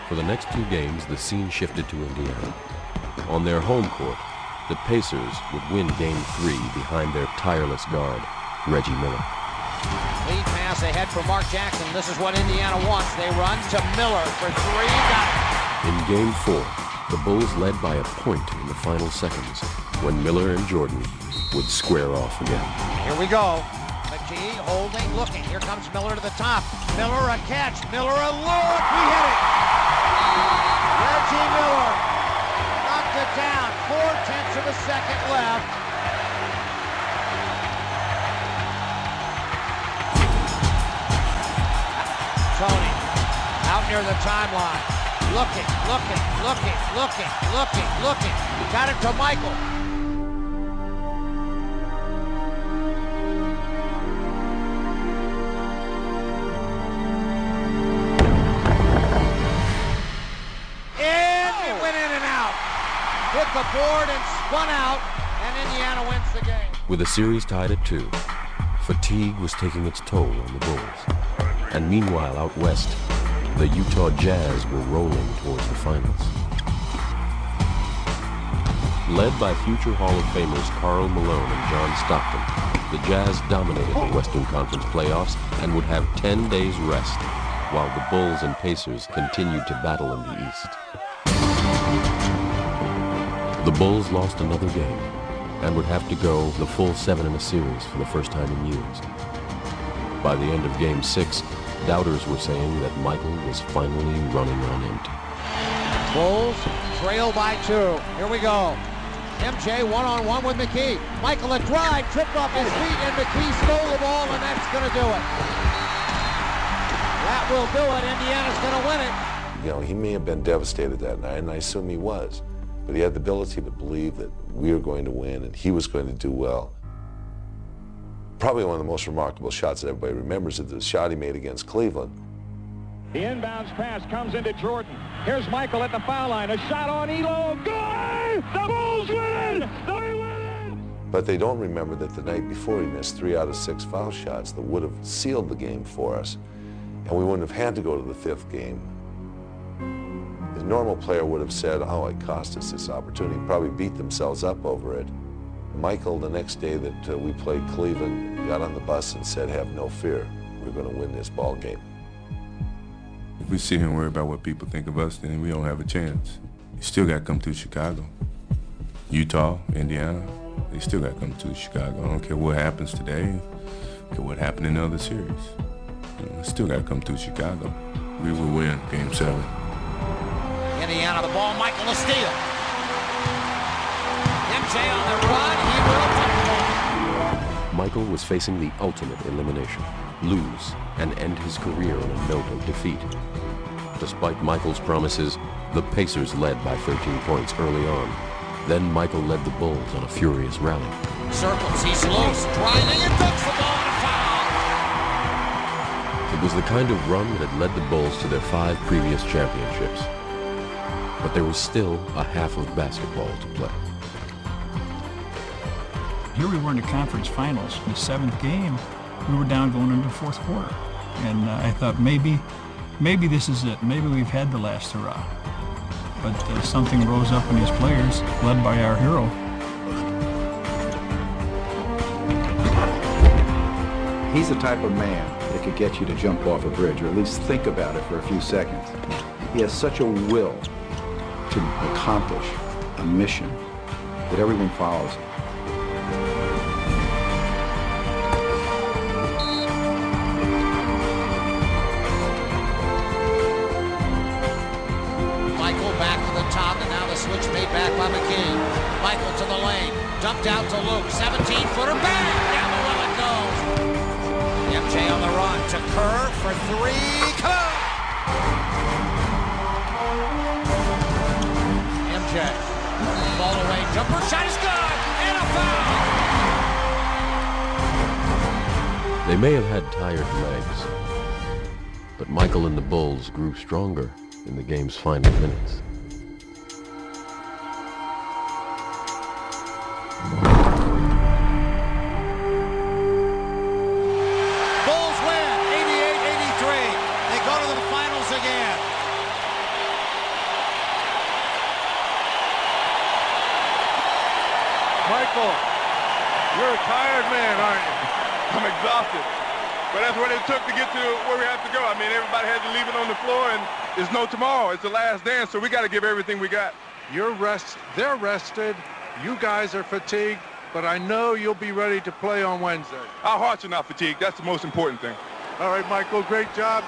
For the next two games, the scene shifted to Indiana. On their home court, the Pacers would win Game 3 behind their tireless guard, Reggie Miller. Lead pass ahead for Mark Jackson. This is what Indiana wants. They run to Miller for three. Got it. In Game 4, the Bulls led by a point in the final seconds when Miller and Jordan would square off again. Here we go. McKee holding, looking. Here comes Miller to the top. Miller a catch. Miller a look. He hit it. Reggie Miller knocked it down. 0.4 of a second left. Tony out near the timeline. Looking. Got it to Michael. Hit the board and spun out, and Indiana wins the game. With the series tied at 2, fatigue was taking its toll on the Bulls. And meanwhile, out west, the Utah Jazz were rolling towards the finals. Led by future Hall of Famers Karl Malone and John Stockton, the Jazz dominated the Western Conference playoffs and would have 10 days rest, while the Bulls and Pacers continued to battle in the East. The Bulls lost another game and would have to go the full 7 in a series for the first time in years. By the end of Game 6, doubters were saying that Michael was finally running on empty. Bulls trail by 2. Here we go. MJ one-on-one with McKee. Michael a drive, tripped off his feet, and McKee stole the ball, and that's going to do it. That will do it. Indiana's going to win it. You know, he may have been devastated that night, and I assume he was. But he had the ability to believe that we were going to win and he was going to do well. Probably one of the most remarkable shots that everybody remembers is the shot he made against Cleveland. The inbounds pass comes into Jordan. Here's Michael at the foul line. A shot on Elo. Good! The Bulls win! They win! But they don't remember that the night before he missed 3 out of 6 foul shots that would have sealed the game for us. And we wouldn't have had to go to the 5th game. A normal player would have said, oh, it cost us this opportunity, probably beat themselves up over it. Michael, the next day that we played Cleveland, got on the bus and said, have no fear, we're going to win this ball game. If we sit here and worry about what people think of us, then we don't have a chance. You still got to come to Chicago. Utah, Indiana, they still got to come to Chicago. I don't care what happens today, I don't care what happened in the other series. You know, still got to come to Chicago. We will win Game 7. Indiana the ball, Michael a steal. MJ on the run, he will take the ball. Michael was facing the ultimate elimination, lose and end his career on a note of defeat. Despite Michael's promises, the Pacers led by 13 points early on. Then Michael led the Bulls on a furious rally. Circles, he's loose, driving and dunks the ball and a foul. It was the kind of run that had led the Bulls to their 5 previous championships. But there was still a half of basketball to play. Here we were in the conference finals. In the 7th game, we were down going into the 4th quarter. And I thought maybe this is it. Maybe we've had the last hurrah. But something rose up in these players, led by our hero. He's the type of man that could get you to jump off a bridge, or at least think about it for a few seconds. He has such a will to accomplish a mission that everyone follows him. Michael back to the top, and now the switch made back by McKee. Michael to the lane, dumped out to Luke, 17-footer, bang! Down the well it goes. MJ on the run to Kerr for 3. Kerr! MJ, ball away, jumper shot is good, and a foul! They may have had tired legs, but Michael and the Bulls grew stronger in the game's final minutes. Bulls win, 88-83. They go to the finals again. Michael, you're a tired man, aren't you? I'm exhausted. But that's what it took to get to where we have to go. I mean, everybody had to leave it on the floor, and there's no tomorrow. It's the last dance, so we got to give everything we got. They're rested. You guys are fatigued, but I know you'll be ready to play on Wednesday. Our hearts are not fatigued. That's the most important thing. All right, Michael, great job.